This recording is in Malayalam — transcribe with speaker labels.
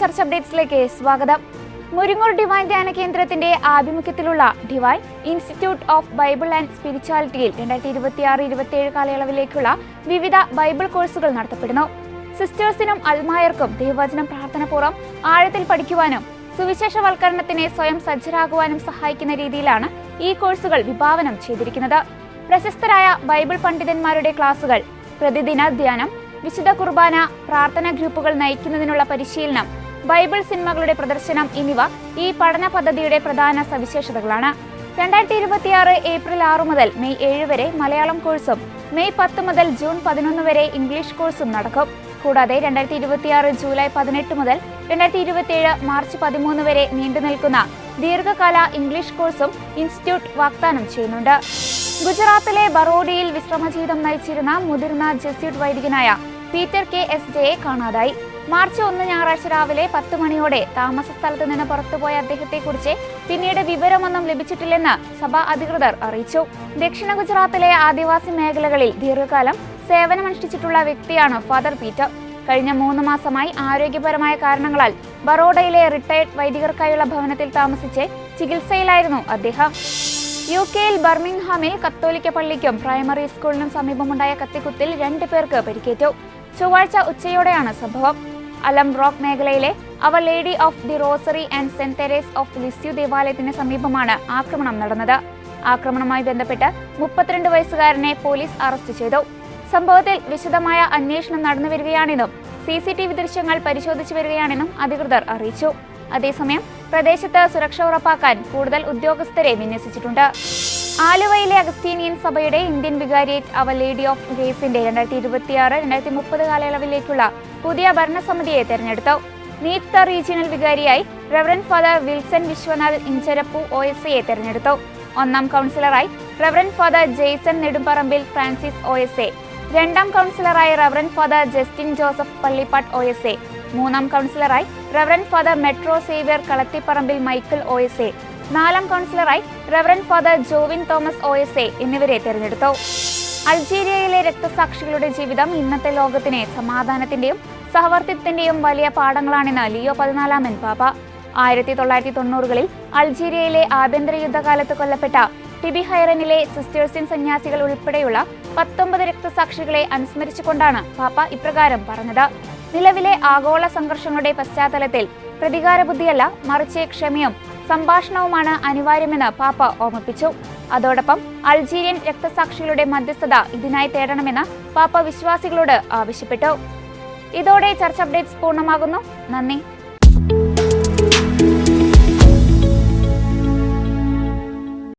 Speaker 1: ചർച്ച അപ്ഡേറ്റ്സിലേക്ക് സ്വാഗതം. മുരിങ്ങൂർ ഡിവൈൻ ധ്യാന കേന്ദ്രത്തിന്റെ ആഭിമുഖ്യത്തിലുള്ള Divine Institute of Bible and സ്പിരിച്വാലിറ്റിയിൽ 2026-27 കാലയളവിലേക്കുള്ള വിവിധ ബൈബിൾ കോഴ്സുകൾ നടത്തപ്പെടുന്നു. സിസ്റ്റേഴ്സിനും അൽമായർക്കും ദൈവവചനം പ്രാർത്ഥനാപൂർവ്വം ആഴത്തിൽ പഠിക്കുവാനും സുവിശേഷവൽക്കരണത്തിന് സ്വയം സജ്ജരാകുവാനും സഹായിക്കുന്ന രീതിയിലാണ് ഈ കോഴ്സുകൾ വിഭാവനം ചെയ്തിരിക്കുന്നത്. പ്രശസ്തരായ ബൈബിൾ പണ്ഡിതന്മാരുടെ ക്ലാസുകൾ, പ്രതിദിന ധ്യാനം, വിശുദ്ധ കുർബാന, പ്രാർത്ഥനാ ഗ്രൂപ്പുകൾ നയിക്കുന്നതിനുള്ള പരിശീലനം, ബൈബിൾ സിനിമകളുടെ പ്രദർശനം എന്നിവ ഈ പഠന പദ്ധതിയുടെ പ്രധാന സവിശേഷതകളാണ്. 2026 ഏപ്രിൽ 6 മുതൽ മെയ് 7 വരെ മലയാളം കോഴ്സും മെയ് 10 മുതൽ ജൂൺ 11 വരെ ഇംഗ്ലീഷ് കോഴ്സും നടക്കും. കൂടാതെ 2026 ജൂലൈ 18 മുതൽ 2027 മാർച്ച് 13 വരെ നീണ്ടുനിൽക്കുന്ന ദീർഘകാല ഇംഗ്ലീഷ് കോഴ്സും ഇൻസ്റ്റിറ്റ്യൂട്ട് വാഗ്ദാനം ചെയ്യുന്നുണ്ട്. ഗുജറാത്തിലെ ബറോഡിയിൽ വിശ്രമജീവിതം നയിച്ചിരുന്ന മുതിർന്ന ജെസ്യൂട്ട് വൈദികനായ പീറ്റർ കെ എസ് ജെയെ കാണാതായി. മാർച്ച് 1 ഞായറാഴ്ച രാവിലെ 10 മണിയോടെ താമസ സ്ഥലത്ത് നിന്ന് പുറത്തുപോയ അദ്ദേഹത്തെക്കുറിച്ച് പിന്നീട് വിവരമൊന്നും ലഭിച്ചിട്ടില്ലെന്ന് സഭാ അധികൃതർ അറിയിച്ചു. ദക്ഷിണ ഗുജറാത്തിലെ ആദിവാസി മേഖലകളിൽ ദീർഘകാലം സേവനമനുഷ്ഠിച്ചിട്ടുള്ള വ്യക്തിയാണ് ഫാദർ പീറ്റർ. കഴിഞ്ഞ 3 മാസമായി ആരോഗ്യപരമായ കാരണങ്ങളാൽ ബറോഡയിലെ റിട്ടയർഡ് വൈദികർക്കായുള്ള ഭവനത്തിൽ താമസിച്ച് ചികിത്സയിലായിരുന്നു അദ്ദേഹം. UK-യിൽ ബർമിംഗ്ഹാമിൽ കത്തോലിക്ക പള്ളിക്കും പ്രൈമറി സ്കൂളിനും സമീപമുണ്ടായ കത്തിക്കുത്തിൽ 2 പേർക്ക് പരിക്കേറ്റു. ചൊവ്വാഴ്ച ഉച്ചയോടെയാണ് സംഭവം. അലം റോക്ക് മേഖലയിലെ our lady of the rosary and saint Therese of Lisieux ദേവാലയത്തിന് സമീപമാണ് ആക്രമണം നടന്നത്. ആക്രമണവുമായി ബന്ധപ്പെട്ട് 32 വയസ്സുകാരനെ പോലീസ് അറസ്റ്റ് ചെയ്തു. സംഭവത്തിൽ വിശദമായ അന്വേഷണം നടന്നുവരികയാണെന്നും CCTV ദൃശ്യങ്ങൾ പരിശോധിച്ചു വരികയാണെന്നും അധികൃതർ അറിയിച്ചു. അതേസമയം പ്രദേശത്ത് സുരക്ഷ ഉറപ്പാക്കാൻ കൂടുതൽ ഉദ്യോഗസ്ഥരെ വിന്യസിച്ചിട്ടുണ്ട്. ആലുവയിലെ അഗസ്തീനിയൻ സഭയുടെ Indian vicariate our lady of ഗ്രേസിന്റെ 2026-2030 കാലയളവിലേക്കുള്ള പുതിയ ഭരണസമിതിയെ തെരഞ്ഞെടുത്തു. നീത്ത റീജിയണൽ വികാരിയായി reverend father Wilson Viswanath Incharappu OSA തെരഞ്ഞെടുത്തു. 1ാം കൗൺസിലറായി reverend father Jaison Nedumparambil Francis OSA, 2ാം കൗൺസിലറായി reverend father Justin Joseph Pallippattu OSA, 3ാം കൗൺസിലറായി reverend father Metro Xavier Kalathiparambil Michael OSA, 4ാം കൗൺസിലറായി reverend father Jovin Thomas OSA എന്നിവരെ തെരഞ്ഞെടുത്തു. അൾജീരിയയിലെ രക്തസാക്ഷികളുടെ ജീവിതം ഇന്നത്തെ ലോകത്തിന് സമാധാനത്തിന്റെയും സഹവർത്തിത്വത്തിന്റെയും വലിയ പാഠങ്ങളാണെന്ന് ലിയോ 14 പാപ്പ. 1990കളിൽ അൾജീരിയയിലെ ആഭ്യന്തര യുദ്ധകാലത്ത് കൊല്ലപ്പെട്ട ടിബി ഹൈറനിലെ സിസ്റ്റേഴ്സിൻ സന്യാസികൾ ഉൾപ്പെടെയുള്ള 19 രക്തസാക്ഷികളെ അനുസ്മരിച്ചുകൊണ്ടാണ് പാപ്പ ഇപ്രകാരം പറഞ്ഞത്. നിലവിലെ ആഗോള സംഘർഷങ്ങളുടെ പശ്ചാത്തലത്തിൽ പ്രതികാര ബുദ്ധിയല്ല, മറിച്ച് ക്ഷമയും സംഭാഷണവുമാണ് അനിവാര്യമെന്ന് പാപ്പ ഓർമ്മിപ്പിച്ചു. അതോടൊപ്പം അൾജീരിയൻ രക്തസാക്ഷികളുടെ മധ്യസ്ഥത ഇതിനായി തേടണമെന്ന് പാപ്പ വിശ്വാസികളോട് ആവശ്യപ്പെട്ടു. ഇതോടെ ചർച്ച അപ്ഡേറ്റ്സ് പൂർണ്ണമാകുന്നു. നന്ദി.